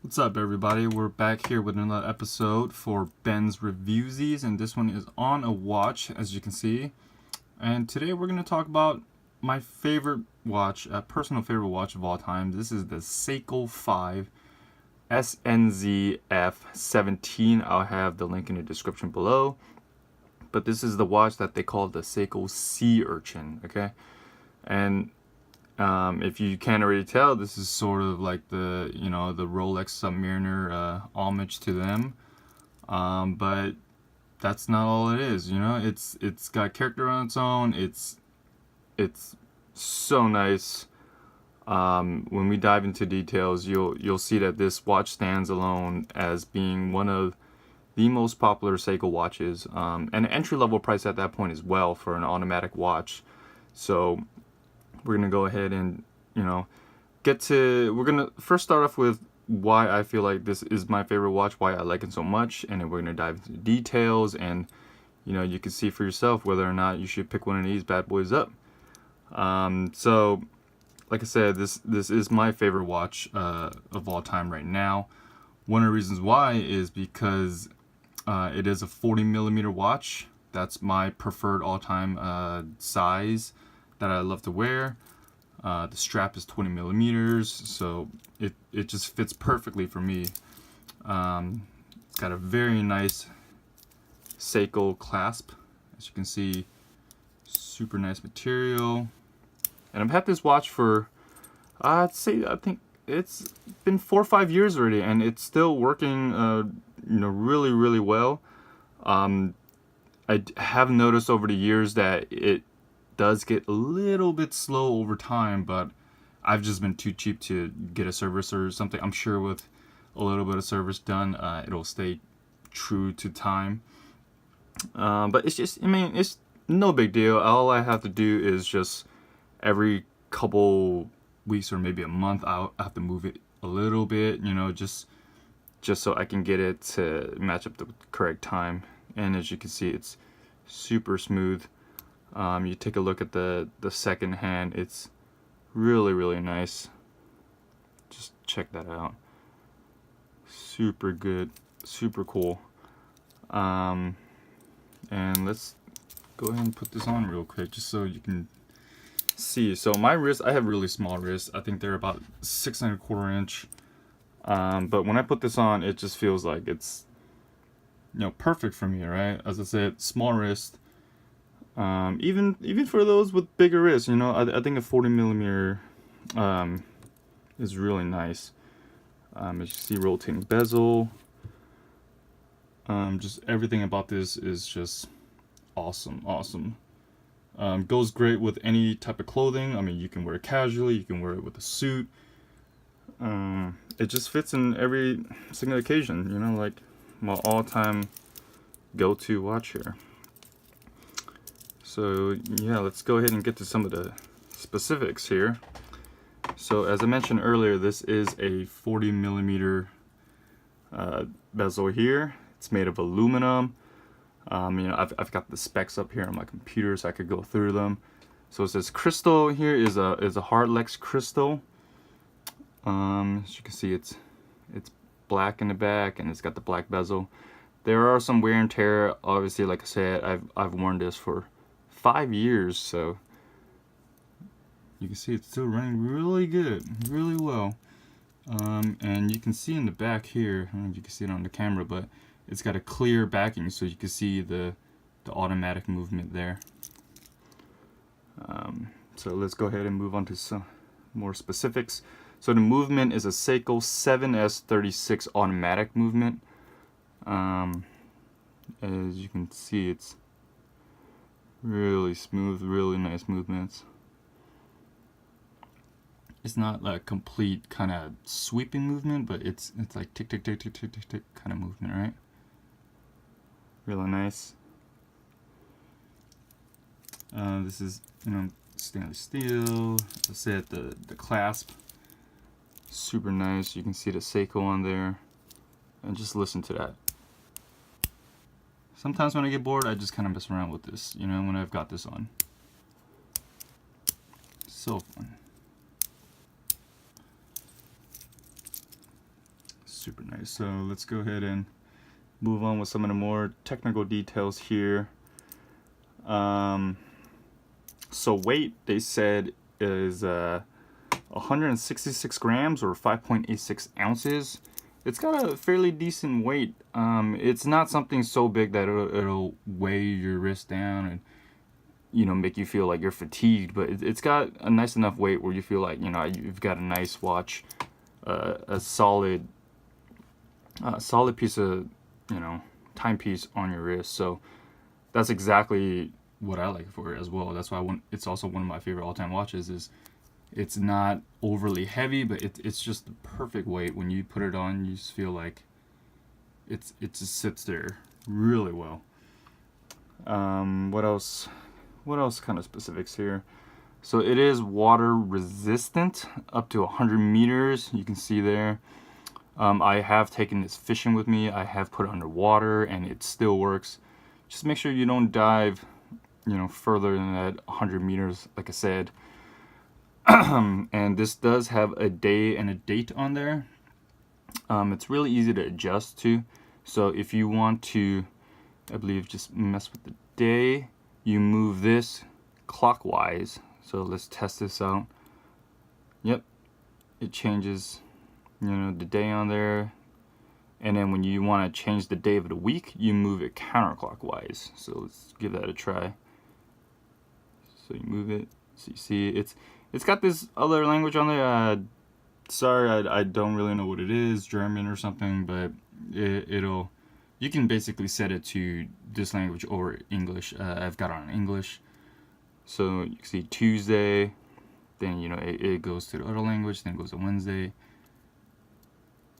What's up, everybody? We're back here with another episode for Ben's Reviewsies, and this one is on a watch, as you can see. And today we're going to talk about my favorite watch, a personal favorite watch of all time. This is the Seiko 5 SNZF17. I'll have the link in the description below. But this is the watch that they call the Seiko Sea Urchin, okay? And if you can't already tell, this is sort of like the Rolex Submariner homage to them, but that's not all it is. It's got character on its own. It's so nice. When we dive into details, you'll see that this watch stands alone as being one of the most popular Seiko watches, and an entry-level price at that point as well for an automatic watch. So we're gonna go ahead and we're gonna first start off with why I feel like this is my favorite watch, why I like it so much, and then we're gonna dive into details, and you can see for yourself whether or not you should pick one of these bad boys up. So like I said, this is my favorite watch of all time right now. One of the reasons why is because it is a 40mm watch. That's my preferred all-time size that I love to wear. The strap is 20mm, so it just fits perfectly for me. It's got a very nice Seiko clasp, as you can see, super nice material. And I've had this watch for I think it's been 4 or 5 years already, and it's still working really well. I have noticed over the years that it does get a little bit slow over time, but I've just been too cheap to get a service or something. I'm sure with a little bit of service done, it'll stay true to time. But it's just, it's no big deal. All I have to do is just every couple weeks or maybe a month, I'll have to move it a little bit, just so I can get it to match up the correct time. And as you can see, it's super smooth. You take a look at the second hand, it's really nice. Just check that out. Super good, super cool. And let's go ahead and put this on real quick just so you can see. So my wrist, I have really small wrists. I think they're about 6¼ inch. But when I put this on, it just feels like it's perfect for me, right? As I said, small wrist. Even for those with bigger wrists, I think a 40mm is really nice. As you see, rotating bezel. Just everything about this is just awesome. Goes great with any type of clothing. You can wear it casually, you can wear it with a suit. It just fits in every single occasion, like my all-time go-to watch here. So yeah, let's go ahead and get to some of the specifics here. So as I mentioned earlier, this is a 40mm bezel here. It's made of aluminum. I've got the specs up here on my computer so I could go through them. So it says crystal here is a Hardlex crystal. As you can see, it's black in the back and it's got the black bezel. There are some wear and tear. Obviously, like I said, I've worn this for 5 years, so you can see it's still running really good, really well. And you can see in the back here, I don't know if you can see it on the camera, but it's got a clear backing, so you can see the automatic movement there. So let's go ahead and move on to some more specifics. So the movement is a Seiko 7S36 automatic movement. As you can see, it's really smooth, really nice movements. It's not like a complete kind of sweeping movement, but it's like tick tick tick tick tick tick tick kind of movement, right? Really nice. This is stainless steel. As I said, the clasp, super nice. You can see the Seiko on there, and just listen to that. Sometimes when I get bored, I just kind of mess around with this, when I've got this on. So fun. super nice. So let's go ahead and move on with some of the more technical details here. So weight, they said, is 166 grams or 5.86 ounces. It's got a fairly decent weight. It's not something so big that it'll weigh your wrist down and, you know, make you feel like you're fatigued, but it's got a nice enough weight where you feel like, you know, you've got a nice watch, a solid piece of, you know, timepiece on your wrist. So that's exactly what I like for it as well. That's why it's also one of my favorite all-time watches. Is it's not overly heavy, but it's just the perfect weight. When you put it on, you just feel like it just sits there really well. What else kind of specifics here? So it is water resistant up to 100 meters. You can see there. I have taken this fishing with me. I have put it underwater and it still works. Just make sure you don't dive, you know, further than that 100 meters, like I said. And this does have a day and a date on there. It's really easy to adjust to. So if you want to, I believe, just mess with the day, you move this clockwise. So let's test this out. Yep, it changes, you know, the day on there. And then when you want to change the day of the week, you move it counterclockwise. So let's give that a try. So you move it. So you see it's got this other language on there. Sorry, I don't really know what it is, German or something, but you can basically set it to this language or English. I've got it on English. So you can see Tuesday, then, you know, it goes to the other language, then it goes to Wednesday.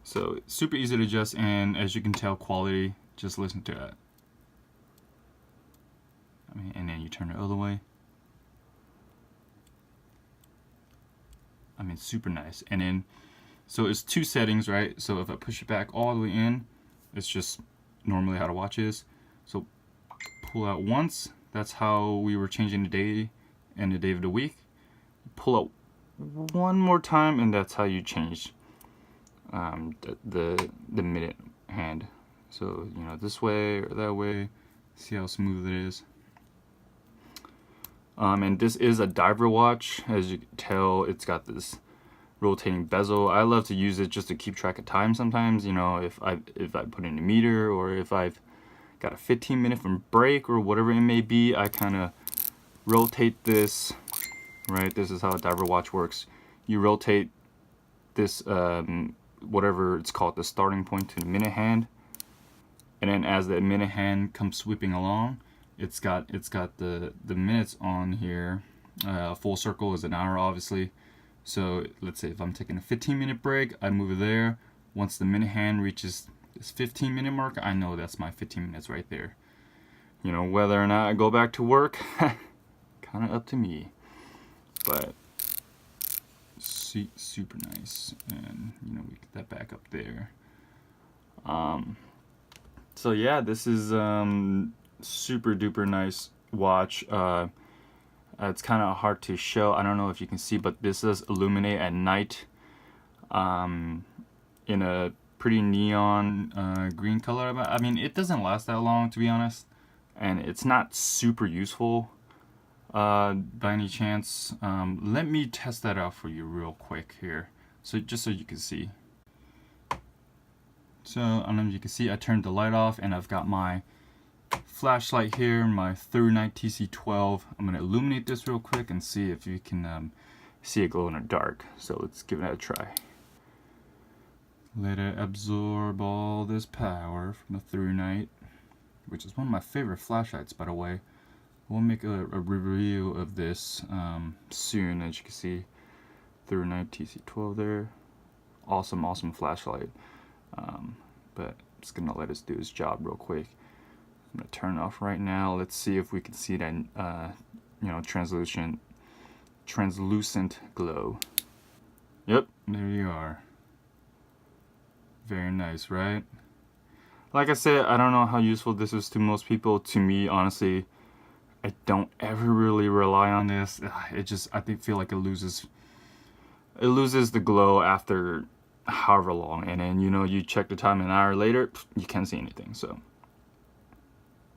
So it's super easy to adjust, and as you can tell, quality, just listen to that. I mean, and then you turn it the other way. I mean, super nice. And then, so it's two settings, right? So if I push it back all the way in, it's just normally how the watch is. So pull out once, that's how we were changing the day and the day of the week. Pull out one more time, and that's how you change the minute hand. So, you know, this way or that way. See how smooth it is. And this is a diver watch. As you can tell, it's got this rotating bezel. I love to use it just to keep track of time sometimes. You know, if I put in a meter, or if I've got a 15-minute from break or whatever it may be, I kind of rotate this, right? This is how a diver watch works. You rotate this, whatever it's called, the starting point, to the minute hand. And then as the minute hand comes sweeping along, it's got the minutes on here. Full circle is an hour, obviously. So let's say if I'm taking a 15-minute break, I move it there. Once the minute hand reaches this 15-minute mark, I know that's my 15 minutes right there. You know, whether or not I go back to work, kind of up to me. But super nice, and you know, we get that back up there. So yeah, this is super duper nice watch. It's kind of hard to show. I don't know if you can see, but this does illuminate at night in a pretty neon green color. I mean, it doesn't last that long, to be honest, and it's not super useful by any chance. Let me test that out for you real quick here, so just so you can see. So I don't know if you can see, I turned the light off, and I've got my flashlight here, my through night TC12. I'm going to illuminate this real quick and see if you can see it glow in the dark. So let's give that a try. Let it absorb all this power from the through night, which is one of my favorite flashlights, by the way. We'll make a review of this soon. As you can see, through night TC12 there. Awesome flashlight. But just gonna let us do his job real quick. I'm gonna turn it off right now. Let's see if we can see that you know, translucent glow. Yep, there you are. Very nice, right? Like I said, I don't know how useful this is to most people. To me, honestly, I don't ever really rely on this. I feel like it loses the glow after however long, and then, you know, you check the time an hour later, you can't see anything. So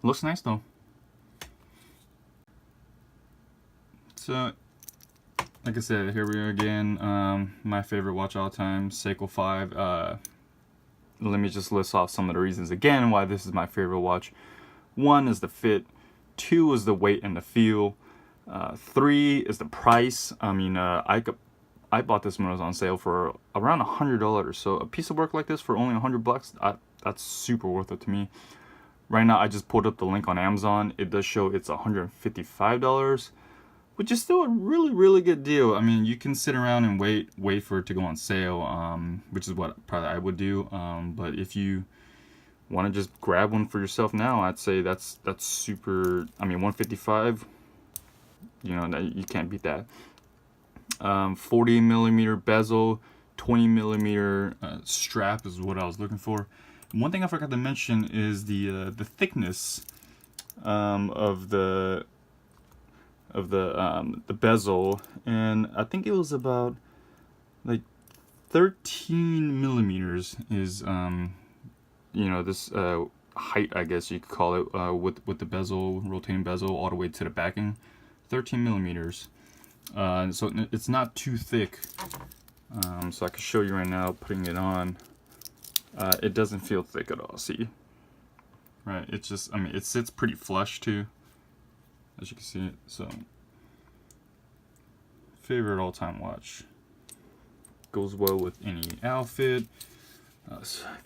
looks nice though. So like I said, here we are again. My favorite watch all time, Seiko 5. Let me just list off some of the reasons again why this is my favorite watch. 1 is the fit, 2 is the weight and the feel, 3 is the price. I mean, I bought this when it was on sale for around $100. So a piece of work like this for only $100, that's super worth it to me. Right now, I just pulled up the link on Amazon. It does show it's $155, which is still a really good deal. I mean, you can sit around and wait for it to go on sale, which is what probably I would do. But if you want to just grab one for yourself now, I'd say that's super. I mean, $155, you know, you can't beat that. 40mm bezel, 20mm strap is what I was looking for. And one thing I forgot to mention is the thickness of the bezel, and I think it was about like 13mm is you know, this height, I guess you could call it, with the bezel, rotating bezel all the way to the backing. 13mm. So it's not too thick. So I can show you right now, putting it on. It doesn't feel thick at all. See, right? It's just, I mean, it sits pretty flush too, as you can see it. So, favorite all-time watch. Goes well with any outfit.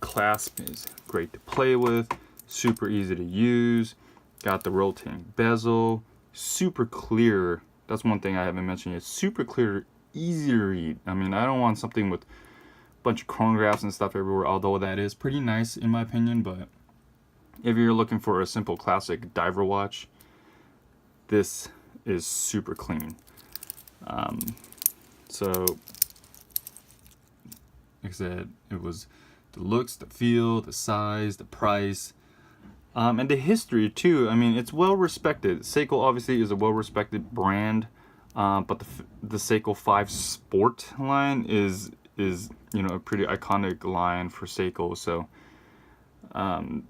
Clasp is great to play with. Super easy to use. Got the rotating bezel. Super clear. That's one thing I haven't mentioned yet. Super clear, easy to read. I mean, I don't want something with a bunch of chronographs and stuff everywhere, although that is pretty nice in my opinion. But if you're looking for a simple classic diver watch, this is super clean. So, like I said, it was the looks, the feel, the size, the price, and the history too. I mean, it's well respected. Seiko obviously is a well respected brand, but the Seiko 5 Sport line is you know, a pretty iconic line for Seiko. So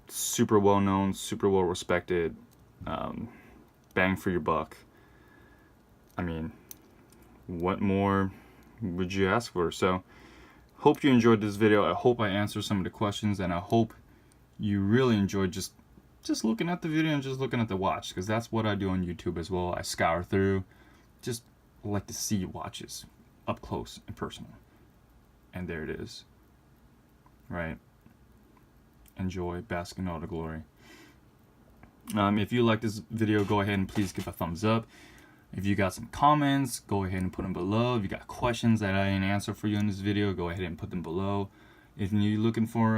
super well known, super well respected, bang for your buck. I mean, what more would you ask for? So hope you enjoyed this video. I hope I answered some of the questions, and I hope you really enjoyed just looking at the video and just looking at the watch, because that's what I do on YouTube as well. I scour through, just like to see watches up close and personal. And there it is, right? Enjoy, bask in all the glory. If you like this video, go ahead and please give a thumbs up. If you got some comments, go ahead and put them below. If you got questions that I didn't answer for you in this video, go ahead and put them below. If you're looking for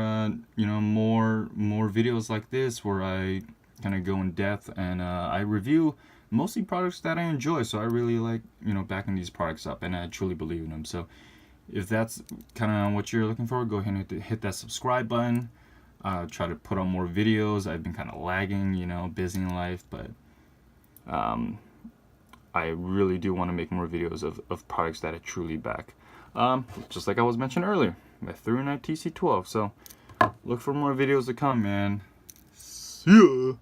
you know, more videos like this where I kind of go in depth and I review mostly products that I enjoy, so I really like, you know, backing these products up, and I truly believe in them. So if that's kind of what you're looking for, go ahead and hit that subscribe button. Try to put on more videos. I've been kind of lagging, you know, busy in life, but I really do want to make more videos of products that I truly back. Just like I was mentioned earlier, my through night TC12. So look for more videos to come, man. See ya.